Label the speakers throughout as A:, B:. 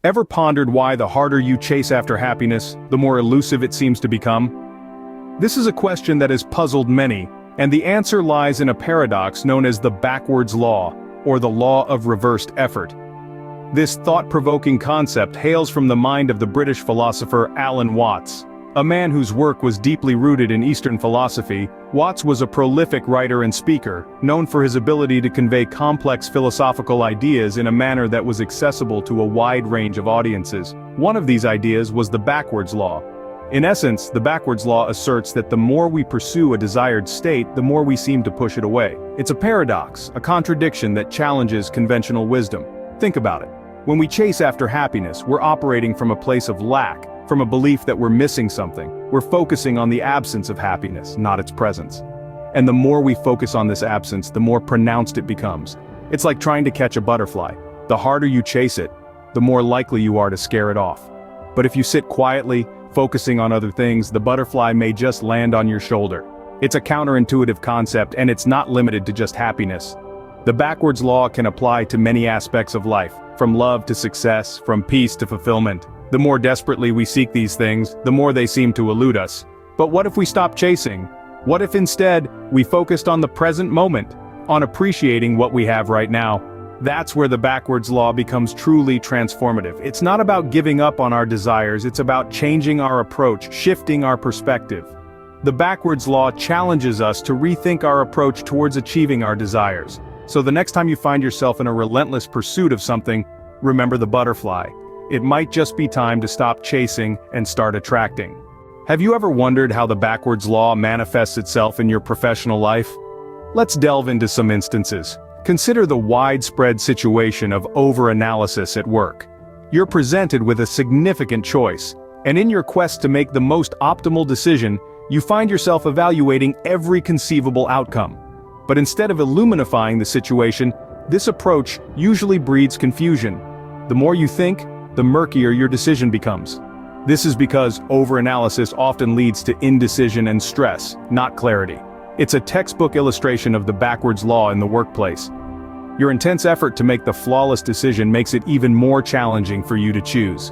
A: Ever pondered why the harder you chase after happiness, the more elusive it seems to become? This is a question that has puzzled many, and the answer lies in a paradox known as the backwards law, or the law of reversed effort. This thought-provoking concept hails from the mind of the British philosopher Alan Watts. A man whose work was deeply rooted in Eastern philosophy, Watts was a prolific writer and speaker, known for his ability to convey complex philosophical ideas in a manner that was accessible to a wide range of audiences. One of these ideas was the backwards law. In essence, the backwards law asserts that the more we pursue a desired state, the more we seem to push it away. It's a paradox, a contradiction that challenges conventional wisdom. Think about it. When we chase after happiness, we're operating from a place of lack, from a belief that we're missing something. We're focusing on the absence of happiness, not its presence. And the more we focus on this absence, the more pronounced it becomes. It's like trying to catch a butterfly. The harder you chase it, the more likely you are to scare it off. But if you sit quietly, focusing on other things, the butterfly may just land on your shoulder. It's a counterintuitive concept, and it's not limited to just happiness. The backwards law can apply to many aspects of life, from love to success, from peace to fulfillment. The more desperately we seek these things, the more they seem to elude us. But what if we stopped chasing? What if instead, we focused on the present moment, on appreciating what we have right now? That's where the backwards law becomes truly transformative. It's not about giving up on our desires, it's about changing our approach, shifting our perspective. The backwards law challenges us to rethink our approach towards achieving our desires. So the next time you find yourself in a relentless pursuit of something, remember the butterfly. It might just be time to stop chasing and start attracting. Have you ever wondered how the backwards law manifests itself in your professional life? Let's delve into some instances. Consider the widespread situation of over-analysis at work. You're presented with a significant choice, and in your quest to make the most optimal decision, you find yourself evaluating every conceivable outcome. But instead of illuminifying the situation, this approach usually breeds confusion. The more you think, the murkier your decision becomes. This is because over-analysis often leads to indecision and stress, not clarity. It's a textbook illustration of the backwards law in the workplace. Your intense effort to make the flawless decision makes it even more challenging for you to choose.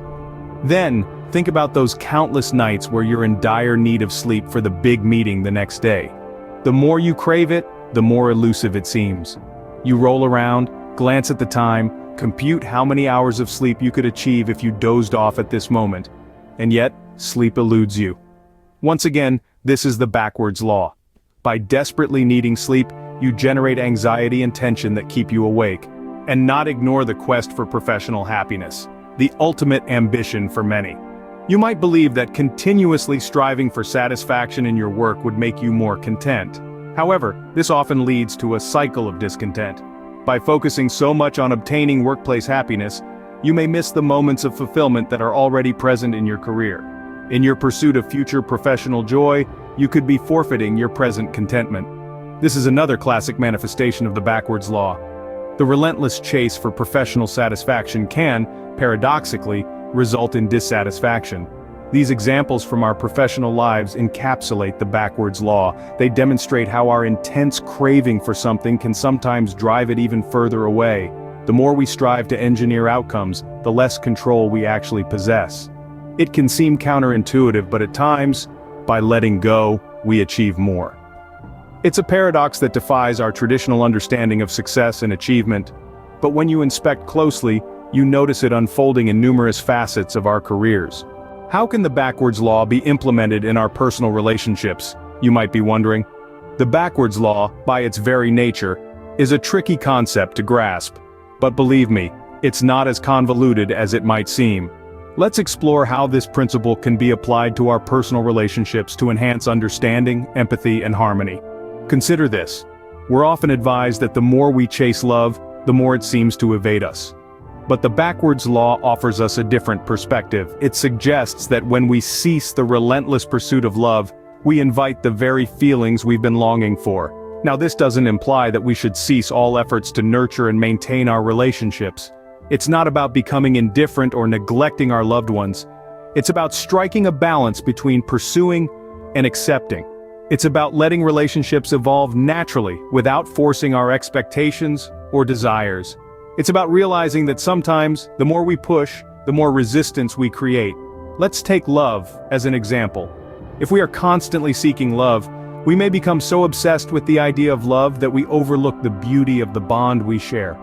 A: Then, think about those countless nights where you're in dire need of sleep for the big meeting the next day. The more you crave it, the more elusive it seems. You roll around, glance at the time, compute how many hours of sleep you could achieve if you dozed off at this moment. And yet, sleep eludes you. Once again, this is the backwards law. By desperately needing sleep, you generate anxiety and tension that keep you awake. And not ignore the quest for professional happiness, the ultimate ambition for many. You might believe that continuously striving for satisfaction in your work would make you more content. However, this often leads to a cycle of discontent. By focusing so much on obtaining workplace happiness, you may miss the moments of fulfillment that are already present in your career. In your pursuit of future professional joy, you could be forfeiting your present contentment. This is another classic manifestation of the backwards law. The relentless chase for professional satisfaction can, paradoxically, result in dissatisfaction. These examples from our professional lives encapsulate the backwards law. They demonstrate how our intense craving for something can sometimes drive it even further away. The more we strive to engineer outcomes, the less control we actually possess. It can seem counterintuitive, but at times, by letting go, we achieve more. It's a paradox that defies our traditional understanding of success and achievement. But when you inspect closely, you notice it unfolding in numerous facets of our careers. How can the backwards law be implemented in our personal relationships, you might be wondering? The backwards law, by its very nature, is a tricky concept to grasp. But believe me, it's not as convoluted as it might seem. Let's explore how this principle can be applied to our personal relationships to enhance understanding, empathy, and harmony. Consider this. We're often advised that the more we chase love, the more it seems to evade us. But the backwards law offers us a different perspective. It suggests that when we cease the relentless pursuit of love, we invite the very feelings we've been longing for. Now, this doesn't imply that we should cease all efforts to nurture and maintain our relationships. It's not about becoming indifferent or neglecting our loved ones. It's about striking a balance between pursuing and accepting. It's about letting relationships evolve naturally without forcing our expectations or desires. It's about realizing that sometimes, the more we push, the more resistance we create. Let's take love as an example. If we are constantly seeking love, we may become so obsessed with the idea of love that we overlook the beauty of the bond we share.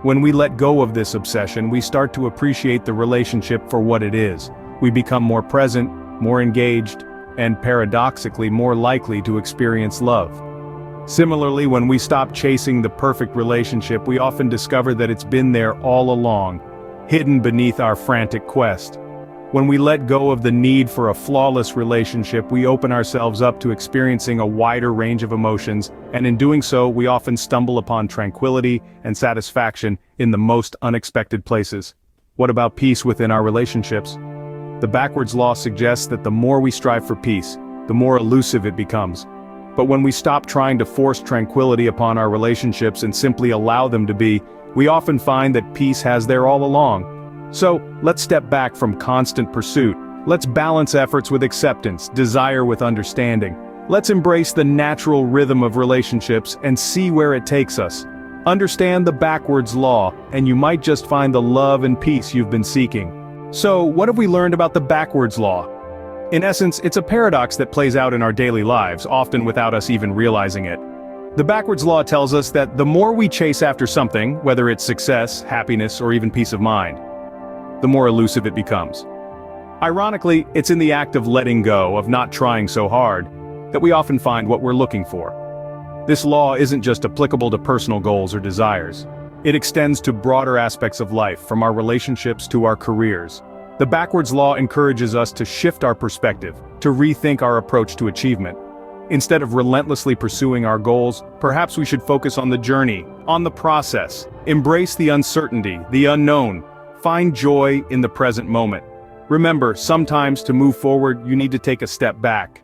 A: When we let go of this obsession, we start to appreciate the relationship for what it is. We become more present, more engaged, and paradoxically more likely to experience love. Similarly, when we stop chasing the perfect relationship, we often discover that it's been there all along, hidden beneath our frantic quest. When we let go of the need for a flawless relationship, we open ourselves up to experiencing a wider range of emotions, and in doing so, we often stumble upon tranquility and satisfaction in the most unexpected places. What about peace within our relationships? The backwards law suggests that the more we strive for peace, the more elusive it becomes. But when we stop trying to force tranquility upon our relationships and simply allow them to be, we often find that peace has there all along. So, let's step back from constant pursuit. Let's balance efforts with acceptance, desire with understanding. Let's embrace the natural rhythm of relationships and see where it takes us. Understand the backwards law, and you might just find the love and peace you've been seeking. So, what have we learned about the backwards law? In essence, it's a paradox that plays out in our daily lives, often without us even realizing it. The backwards law tells us that the more we chase after something, whether it's success, happiness, or even peace of mind, the more elusive it becomes. Ironically, it's in the act of letting go, of not trying so hard, that we often find what we're looking for. This law isn't just applicable to personal goals or desires. It extends to broader aspects of life, from our relationships to our careers. The backwards law encourages us to shift our perspective, to rethink our approach to achievement. Instead of relentlessly pursuing our goals, perhaps we should focus on the journey, on the process, embrace the uncertainty, the unknown. Find joy in the present moment. Remember, sometimes to move forward, you need to take a step back.